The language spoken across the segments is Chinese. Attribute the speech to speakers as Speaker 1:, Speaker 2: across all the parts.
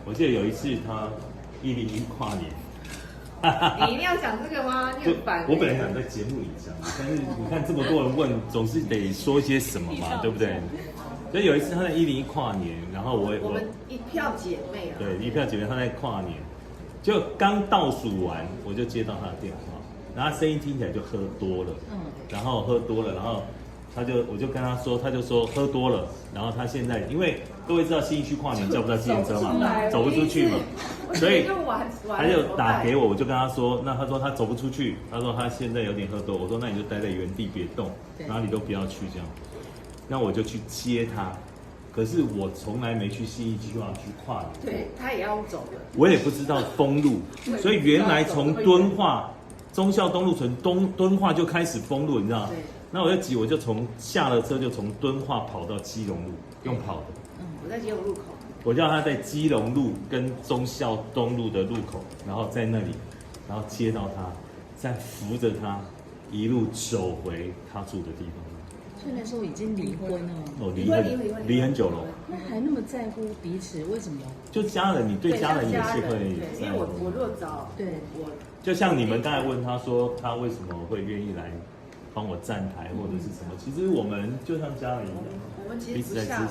Speaker 1: 我记得有一次他101跨年。
Speaker 2: 你一定要讲这个吗？你很烦。
Speaker 1: 我本来想在节目里讲，但是你看这么多人问，总是得说些什么嘛，对不对？所以有一次他在101跨年，然后我
Speaker 2: 们一票姐妹啊，
Speaker 1: 对，一票姐妹他在跨年，就刚倒数完，我就接到他的电话，然后他声音听起来就喝多了，然后喝多了，然后我就跟他说，他就说喝多了，然后他现在因为各位知道信义区跨年叫不到计程车嘛，走不出去嘛，所以他就打给我，我就跟他说，那他说他走不出去，他说他现在有点喝多，我说那你就待在原地别动，哪里都不要去这样，那我就去接他。可是我从来没去信义区去跨年，
Speaker 2: 对他也要走的，
Speaker 1: 我也不知道封路，所以原来从敦化忠孝东路从敦化就开始封路，你知道吗？那我就从下了车就从敦化跑到基隆路，用跑的。
Speaker 2: 我在基隆路口。
Speaker 1: 我叫他在基隆路跟忠孝东路的路口，然后在那里，然后接到他，再扶着他一路走回他住的地方。
Speaker 3: 所以那时候已经离婚了。
Speaker 1: 哦，离很久了。
Speaker 3: 那还那么在乎彼此，为什么？
Speaker 1: 就家人，你对家人也是会
Speaker 2: 因为我如果找我，
Speaker 1: 就像你们刚才问他说他为什么会愿意来帮我站台或者是什么，其实我们就像家人一样，
Speaker 2: 我们其实不像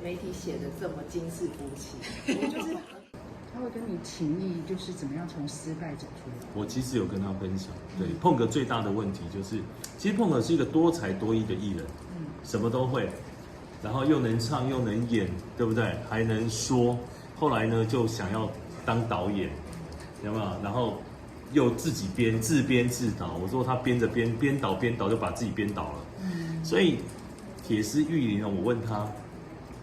Speaker 2: 媒体写的这么金氏夫妻，我就是。
Speaker 3: 他会跟你情谊就是怎么样从失败走出来。
Speaker 1: 我其实有跟他分享，对，碰哥最大的问题就是，其实碰哥是一个多才多艺的艺人，什么都会，然后又能唱又能演，对不对？还能说，后来呢就想要当导演，有没有？然后又自己自编自导，我说他边导就把自己编导了，所以铁丝玉林呢，我问他。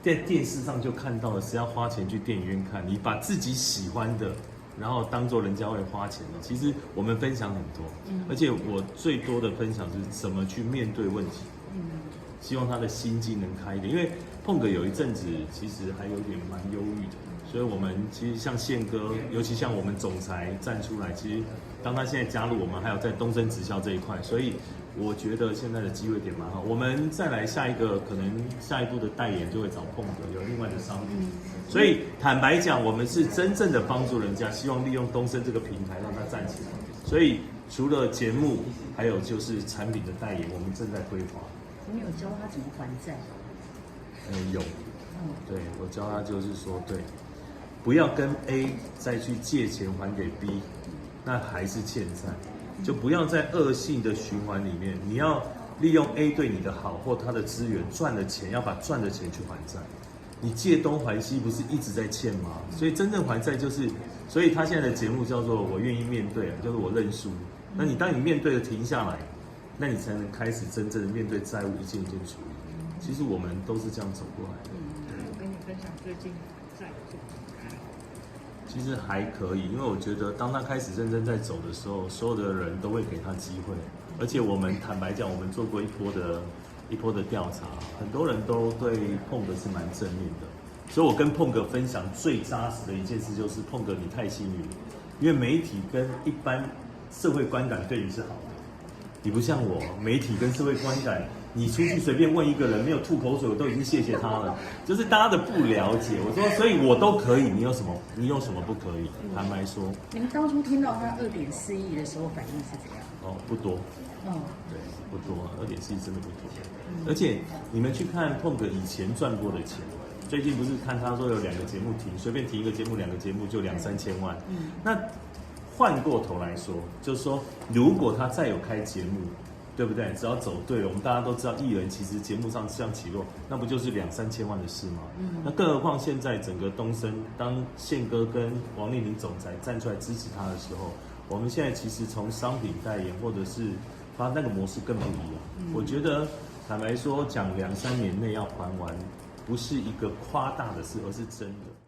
Speaker 1: 在电视上就看到了，是要花钱去电影院看。你把自己喜欢的，然后当做人家会花钱的。其实我们分享很多，而且我最多的分享是怎么去面对问题。希望他的心境能开一点，因为碰哥有一阵子其实还有点蛮忧郁的，所以我们其实像宪哥，尤其像我们总裁站出来，其实当他现在加入我们，还有在东升直销这一块，所以。我觉得现在的机会点蛮好，我们再来下一个，可能下一步的代言就会找碰哥，有另外的商品。所以坦白讲，我们是真正的帮助人家，希望利用东升这个平台让他站起来。所以除了节目，还有就是产品的代言，我们正在规划。
Speaker 3: 你有教他怎么还债？
Speaker 1: 有，对我教他就是说，对，不要跟 A 再去借钱还给 B， 那还是欠债。就不要在恶性的循环里面，你要利用 A 对你的好或他的资源赚的钱，要把赚的钱去还债。你借东还西，不是一直在欠吗？所以真正还债就是，所以他现在的节目叫做我愿意面对，就是我认输。那你当你面对了停下来，那你才能开始真正的面对债务，一件一件处理。其实我们都是这样走过来的。
Speaker 3: 我跟你分享最近债务。
Speaker 1: 其实还可以，因为我觉得当他开始认真在走的时候，所有的人都会给他机会。而且我们坦白讲，我们做过一波的调查，很多人都对碰哥是蛮正面的。所以我跟碰哥分享最扎实的一件事就是，碰哥你太幸运了，因为媒体跟一般社会观感对你是好的，你不像我，媒体跟社会观感。你出去随便问一个人，没有吐口水，我都已经谢谢他了。就是大家的不了解，我说，所以我都可以，你有什么不可以？坦白说，
Speaker 3: 你们当初听到他2.4亿的时候，反应是怎样？
Speaker 1: 哦，不多。对，不多，2.4亿真的不多。而且你们去看碰哥以前赚过的钱，最近不是看他说有2个节目停，随便停一个节目，2个节目就2-3千万。那换过头来说，就是说，如果他再有开节目。对不对？只要走对了，我们大家都知道，艺人其实节目上这样起落，那不就是2-3千万的事吗？那更何况现在整个东升，当宪哥跟王丽玲总裁站出来支持他的时候，我们现在其实从商品代言或者是他那个模式更不一样。我觉得坦白说，讲2-3年内要还完，不是一个夸大的事，而是真的。